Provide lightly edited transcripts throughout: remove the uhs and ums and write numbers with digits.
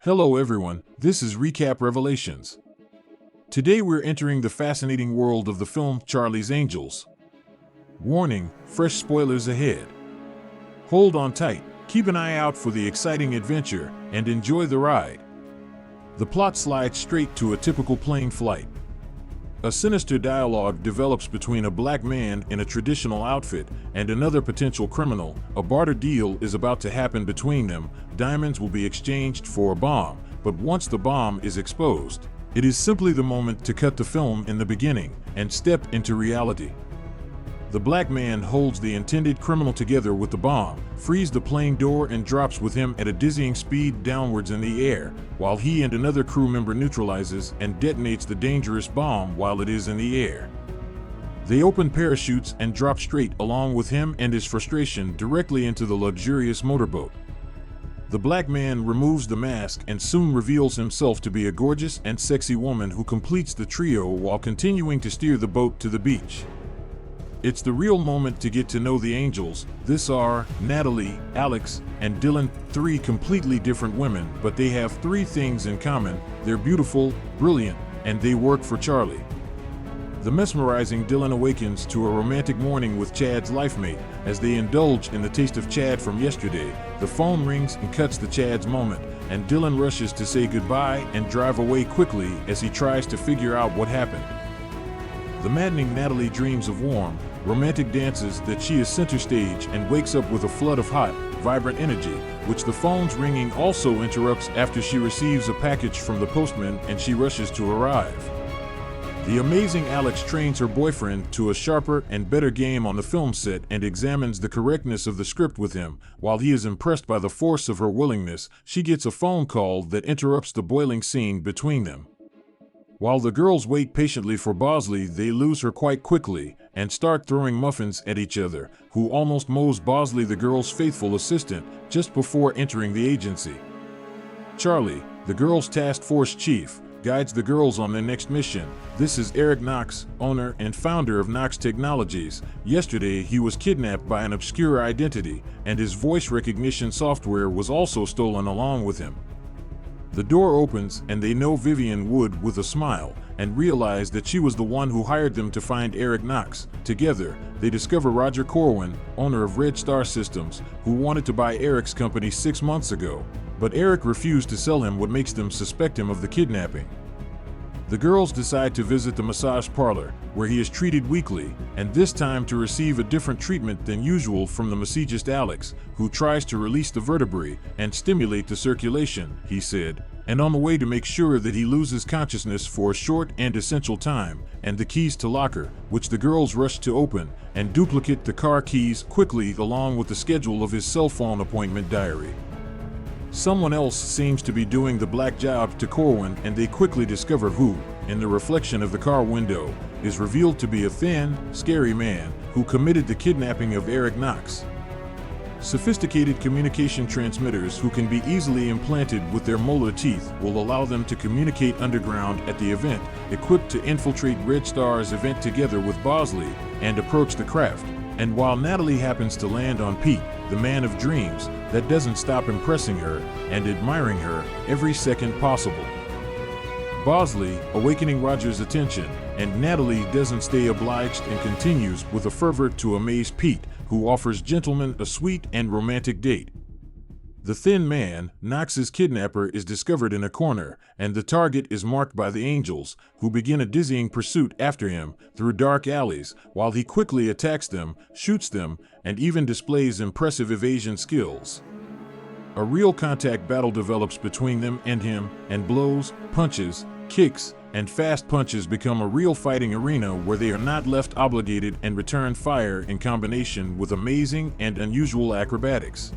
Hello everyone, this is Recap Revelations. Today we're entering the fascinating world of the film Charlie's Angels. Warning, fresh spoilers ahead. Hold on tight, keep an eye out for the exciting adventure, and enjoy the ride. The plot slides straight to a typical plane flight. A sinister dialogue develops between a black man in a traditional outfit and another potential criminal. A barter deal is about to happen between them. Diamonds will be exchanged for a bomb, but once the bomb is exposed, it is simply the moment to cut the film in the beginning and step into reality. The black man holds the intended criminal together with the bomb, frees the plane door and drops with him at a dizzying speed downwards in the air, while he and another crew member neutralizes and detonates the dangerous bomb while it is in the air. They open parachutes and drop straight along with him and his frustration directly into the luxurious motorboat. The black man removes the mask and soon reveals himself to be a gorgeous and sexy woman who completes the trio while continuing to steer the boat to the beach. It's the real moment to get to know the angels. This are Natalie, Alex, and Dylan, three completely different women, but they have three things in common. They're beautiful, brilliant, and they work for Charlie. The mesmerizing Dylan awakens to a romantic morning with Chad's lifemate. As they indulge in the taste of Chad from yesterday, the phone rings and cuts the Chad's moment, and Dylan rushes to say goodbye and drive away quickly as he tries to figure out what happened. The maddening Natalie dreams of warm, romantic dances that she is center stage and wakes up with a flood of hot, vibrant energy, which the phone's ringing also interrupts after she receives a package from the postman and she rushes to arrive. The amazing Alex trains her boyfriend to a sharper and better game on the film set and examines the correctness of the script with him. While he is impressed by the force of her willingness, she gets a phone call that interrupts the boiling scene between them. While the girls wait patiently for Bosley, they lose her quite quickly and start throwing muffins at each other, who almost mows Bosley, the girl's faithful assistant, just before entering the agency. Charlie, the girls' task force chief, guides the girls on their next mission. This is Eric Knox, owner and founder of Knox Technologies. Yesterday, he was kidnapped by an obscure identity, and his voice recognition software was also stolen along with him. The door opens and they know Vivian Wood with a smile and realize that she was the one who hired them to find Eric Knox. Together, they discover Roger Corwin, owner of Red Star Systems, who wanted to buy Eric's company 6 months ago, but Eric refused to sell him, what makes them suspect him of the kidnapping. The girls decide to visit the massage parlor, where he is treated weekly, and this time to receive a different treatment than usual from the massagist Alex, who tries to release the vertebrae and stimulate the circulation, he said, and on the way to make sure that he loses consciousness for a short and essential time, and the keys to locker, which the girls rush to open, and duplicate the car keys quickly along with the schedule of his cell phone appointment diary. Someone else seems to be doing the black job to Corwin, and they quickly discover who, in the reflection of the car window, is revealed to be a thin, scary man who committed the kidnapping of Eric Knox. Sophisticated communication transmitters who can be easily implanted with their molar teeth will allow them to communicate underground at the event, equipped to infiltrate Red Star's event together with Bosley and approach the craft. And while Natalie happens to land on Pete, the man of dreams, that doesn't stop impressing her and admiring her every second possible. Bosley, awakening Roger's attention, and Natalie doesn't stay obliged and continues with a fervor to amaze Pete, who offers gentlemen a sweet and romantic date. The thin man, Knox's kidnapper, is discovered in a corner, and the target is marked by the angels, who begin a dizzying pursuit after him through dark alleys, while he quickly attacks them, shoots them, and even displays impressive evasion skills. A real contact battle develops between them and him, and blows, punches, kicks, and fast punches become a real fighting arena where they are not left obligated and return fire in combination with amazing and unusual acrobatics.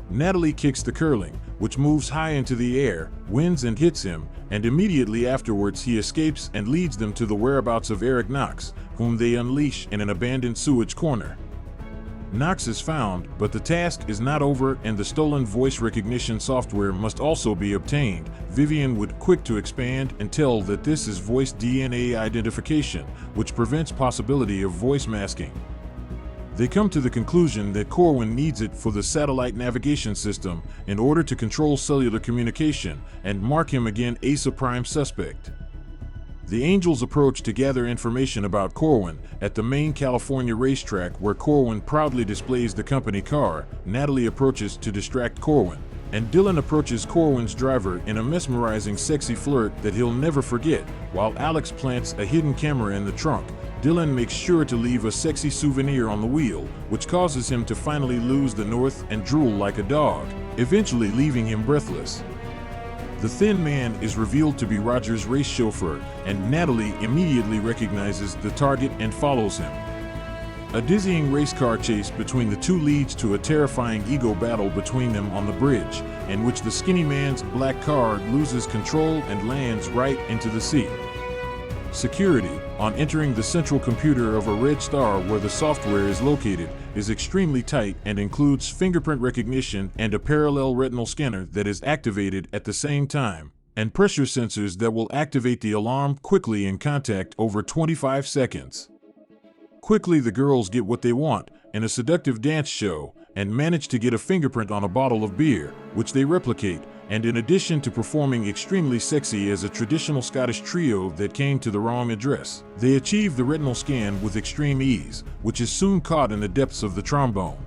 Natalie kicks the curling, which moves high into the air, wins and hits him, and immediately afterwards he escapes and leads them to the whereabouts of Eric Knox, whom they unleash in an abandoned sewage corner. Knox is found, but the task is not over and the stolen voice recognition software must also be obtained. Vivian Wood quick to expand and tell that this is voice DNA identification, which prevents possibility of voice masking. They come to the conclusion that Corwin needs it for the satellite navigation system in order to control cellular communication and mark him again as a prime suspect. The Angels approach to gather information about Corwin at the main California racetrack where Corwin proudly displays the company car. Natalie approaches to distract Corwin, and Dylan approaches Corwin's driver in a mesmerizing sexy flirt that he'll never forget. While Alex plants a hidden camera in the trunk, Dylan makes sure to leave a sexy souvenir on the wheel, which causes him to finally lose the north and drool like a dog, eventually leaving him breathless. The thin man is revealed to be Roger's race chauffeur, and Natalie immediately recognizes the target and follows him. A dizzying race car chase between the two leads to a terrifying ego battle between them on the bridge, in which the skinny man's black car loses control and lands right into the sea. Security, on entering the central computer of a Red Star where the software is located, is extremely tight and includes fingerprint recognition and a parallel retinal scanner that is activated at the same time, and pressure sensors that will activate the alarm quickly in contact over 25 seconds. Quickly, the girls get what they want in a seductive dance show and manage to get a fingerprint on a bottle of beer, which they replicate, and in addition to performing extremely sexy as a traditional Scottish trio that came to the wrong address, they achieve the retinal scan with extreme ease, which is soon caught in the depths of the trombone.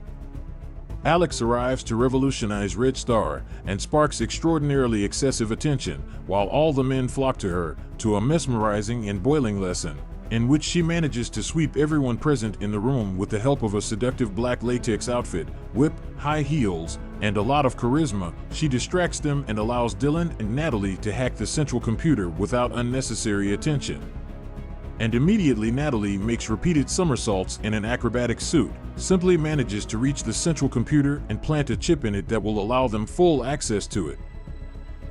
Alex arrives to revolutionize Red Star and sparks extraordinarily excessive attention, while all the men flock to her to a mesmerizing and boiling lesson, in which she manages to sweep everyone present in the room with the help of a seductive black latex outfit, whip, high heels, and a lot of charisma. She distracts them and allows Dylan and Natalie to hack the central computer without unnecessary attention. And immediately Natalie makes repeated somersaults in an acrobatic suit, simply manages to reach the central computer and plant a chip in it that will allow them full access to it.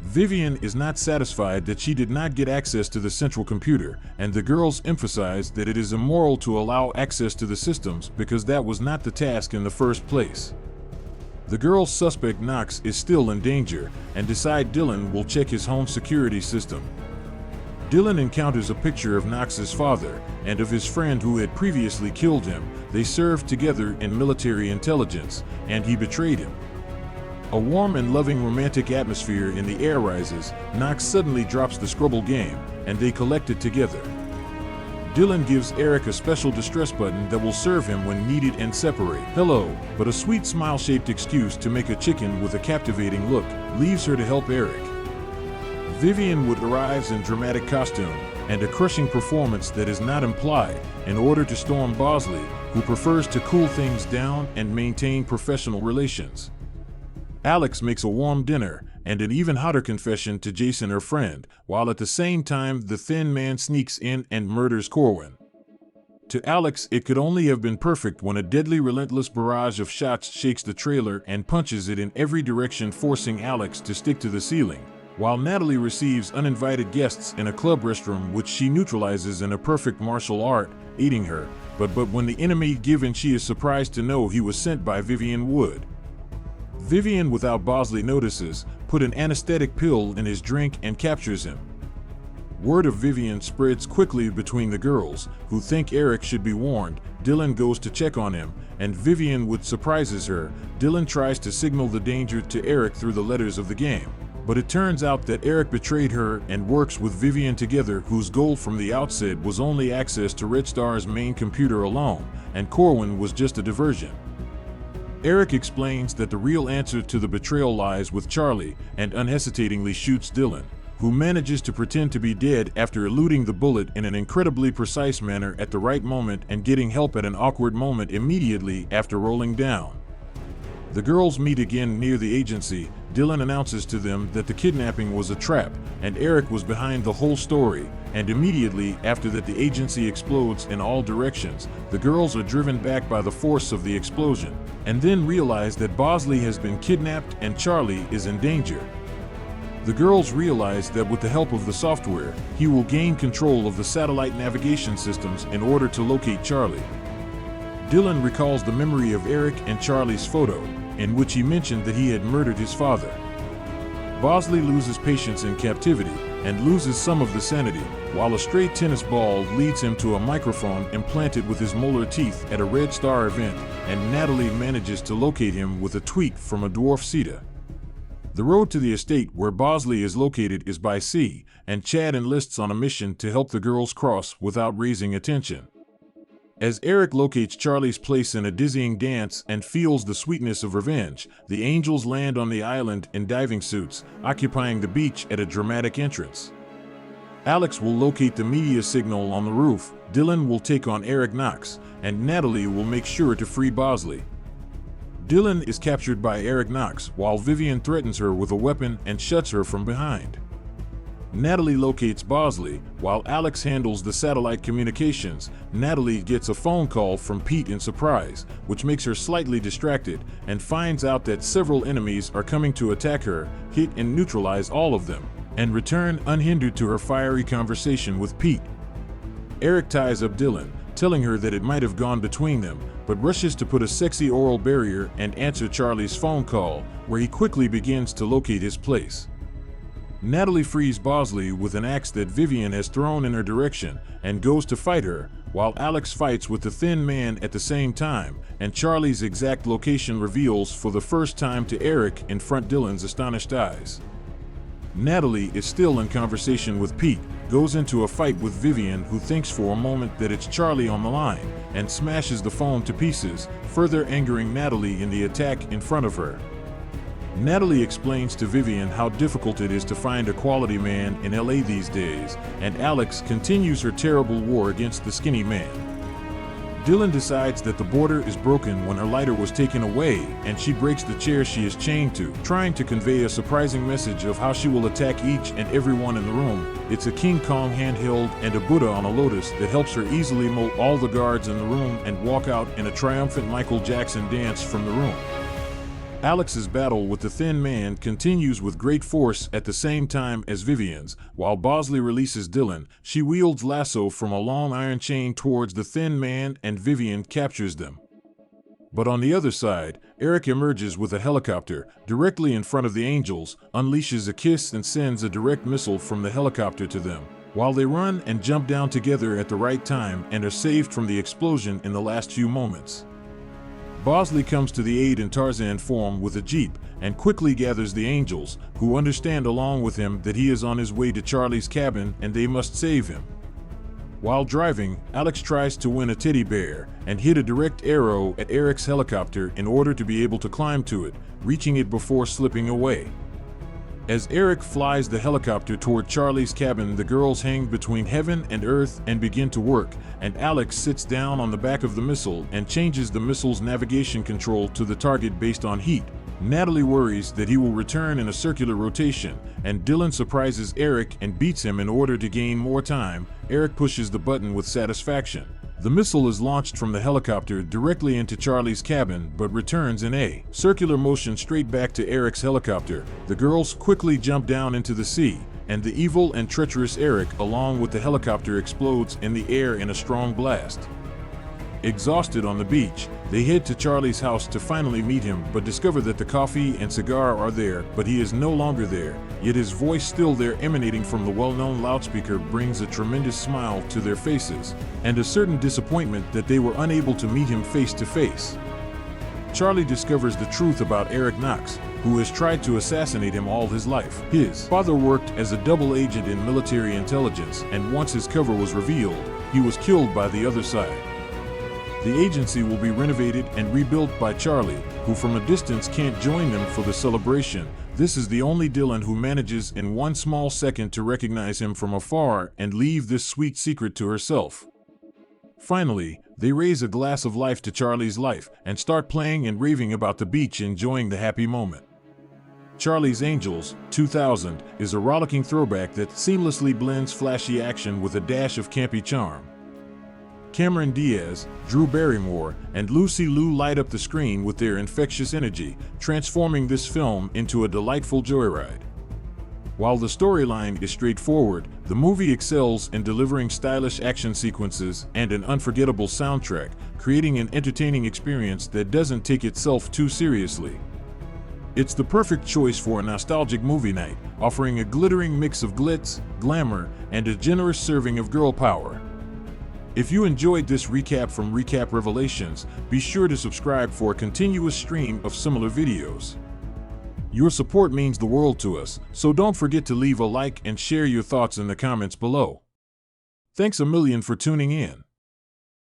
Vivian is not satisfied that she did not get access to the central computer, and the girls emphasize that it is immoral to allow access to the systems because that was not the task in the first place. The girls suspect Knox is still in danger and decide Dylan will check his home security system. Dylan encounters a picture of Knox's father and of his friend who had previously killed him. They served together in military intelligence, and he betrayed him. A warm and loving romantic atmosphere in the air rises. Knox suddenly drops the Scrabble game, and they collect it together. Dylan gives Eric a special distress button that will serve him when needed and separate. Hello, but a sweet smile-shaped excuse to make a chicken with a captivating look leaves her to help Eric. Vivian Wood arrives in dramatic costume and a crushing performance that is not implied in order to storm Bosley, who prefers to cool things down and maintain professional relations. Alex makes a warm dinner and an even hotter confession to Jason, her friend, while at the same time the thin man sneaks in and murders Corwin. To Alex, it could only have been perfect when a deadly, relentless barrage of shots shakes the trailer and punches it in every direction, forcing Alex to stick to the ceiling, while Natalie receives uninvited guests in a club restroom which she neutralizes in a perfect martial art, aiding her, but when the enemy given, she is surprised to know he was sent by Vivian Wood. Vivian, without Bosley notices, put an anesthetic pill in his drink and captures him. Word of Vivian spreads quickly between the girls, who think Eric should be warned. Dylan goes to check on him, and Vivian Wood surprises her. Dylan tries to signal the danger to Eric through the letters of the game, but it turns out that Eric betrayed her and works with Vivian together, whose goal from the outset was only access to Red Star's main computer alone, and Corwin was just a diversion. Eric explains that the real answer to the betrayal lies with Charlie and unhesitatingly shoots Dylan, who manages to pretend to be dead after eluding the bullet in an incredibly precise manner at the right moment and getting help at an awkward moment immediately after rolling down. The girls meet again near the agency. Dylan announces to them that the kidnapping was a trap and Eric was behind the whole story, and immediately after that the agency explodes in all directions. The girls are driven back by the force of the explosion, and then realize that Bosley has been kidnapped and Charlie is in danger. The girls realize that with the help of the software, he will gain control of the satellite navigation systems in order to locate Charlie. Dylan recalls the memory of Eric and Charlie's photo, in which he mentioned that he had murdered his father. Bosley loses patience in captivity and loses some of the sanity, while a stray tennis ball leads him to a microphone implanted with his molar teeth at a Red Star event, and Natalie manages to locate him with a tweet from a dwarf Sita. The road to the estate where Bosley is located is by sea, and Chad enlists on a mission to help the girls cross without raising attention. As Eric locates Charlie's place in a dizzying dance and feels the sweetness of revenge, the Angels land on the island in diving suits, occupying the beach at a dramatic entrance. Alex will locate the media signal on the roof, Dylan will take on Eric Knox, and Natalie will make sure to free Bosley. Dylan is captured by Eric Knox while Vivian threatens her with a weapon and shuts her from behind. Natalie locates Bosley, while Alex handles the satellite communications. Natalie gets a phone call from Pete in surprise, which makes her slightly distracted, and finds out that several enemies are coming to attack her, hit and neutralize all of them, and return unhindered to her fiery conversation with Pete. Eric ties up Dylan, telling her that it might have gone between them, but rushes to put a sexy oral barrier and answer Charlie's phone call, where he quickly begins to locate his place. Natalie frees Bosley with an axe that Vivian has thrown in her direction and goes to fight her, while Alex fights with the Thin Man at the same time, and Charlie's exact location reveals for the first time to Eric in front Dylan's astonished eyes. Natalie is still in conversation with Pete, goes into a fight with Vivian, who thinks for a moment that it's Charlie on the line, and smashes the phone to pieces, further angering Natalie in the attack in front of her. Natalie explains to Vivian how difficult it is to find a quality man in LA these days, and Alex continues her terrible war against the skinny man. Dylan decides that the border is broken when her lighter was taken away, and she breaks the chair she is chained to, trying to convey a surprising message of how she will attack each and everyone in the room. It's a King Kong handheld and a Buddha on a lotus that helps her easily mow all the guards in the room and walk out in a triumphant Michael Jackson dance from the room. Alex's battle with the Thin Man continues with great force at the same time as Vivian's. While Bosley releases Dylan, she wields lasso from a long iron chain towards the Thin Man, and Vivian captures them. But on the other side, Eric emerges with a helicopter directly in front of the Angels, unleashes a kiss and sends a direct missile from the helicopter to them, while they run and jump down together at the right time and are saved from the explosion in the last few moments. Bosley comes to the aid in Tarzan form with a jeep and quickly gathers the Angels, who understand along with him that he is on his way to Charlie's cabin and they must save him. While driving, Alex tries to win a teddy bear and hit a direct arrow at Eric's helicopter in order to be able to climb to it, reaching it before slipping away. As Eric flies the helicopter toward Charlie's cabin, the girls hang between heaven and earth and begin to work, and Alex sits down on the back of the missile and changes the missile's navigation control to the target based on heat. Natalie worries that he will return in a circular rotation, and Dylan surprises Eric and beats him in order to gain more time. Eric pushes the button with satisfaction. The missile is launched from the helicopter directly into Charlie's cabin, but returns in a circular motion straight back to Eric's helicopter. The girls quickly jump down into the sea, and the evil and treacherous Eric along with the helicopter explodes in the air in a strong blast. Exhausted on the beach, they head to Charlie's house to finally meet him, but discover that the coffee and cigar are there, but he is no longer there, yet his voice still there emanating from the well-known loudspeaker brings a tremendous smile to their faces, and a certain disappointment that they were unable to meet him face to face. Charlie discovers the truth about Eric Knox, who has tried to assassinate him all his life. His father worked as a double agent in military intelligence, and once his cover was revealed, he was killed by the other side. The agency will be renovated and rebuilt by Charlie, who from a distance can't join them for the celebration. This is the only Dylan who manages in one small second to recognize him from afar and leave this sweet secret to herself. Finally, they raise a glass of life to Charlie's life and start playing and raving about the beach, enjoying the happy moment. Charlie's Angels, 2000, is a rollicking throwback that seamlessly blends flashy action with a dash of campy charm. Cameron Diaz, Drew Barrymore, and Lucy Liu light up the screen with their infectious energy, transforming this film into a delightful joyride. While the storyline is straightforward, the movie excels in delivering stylish action sequences and an unforgettable soundtrack, creating an entertaining experience that doesn't take itself too seriously. It's the perfect choice for a nostalgic movie night, offering a glittering mix of glitz, glamour, and a generous serving of girl power. If you enjoyed this recap from Recap Revelations, be sure to subscribe for a continuous stream of similar videos. Your support means the world to us, so don't forget to leave a like and share your thoughts in the comments below. Thanks a million for tuning in.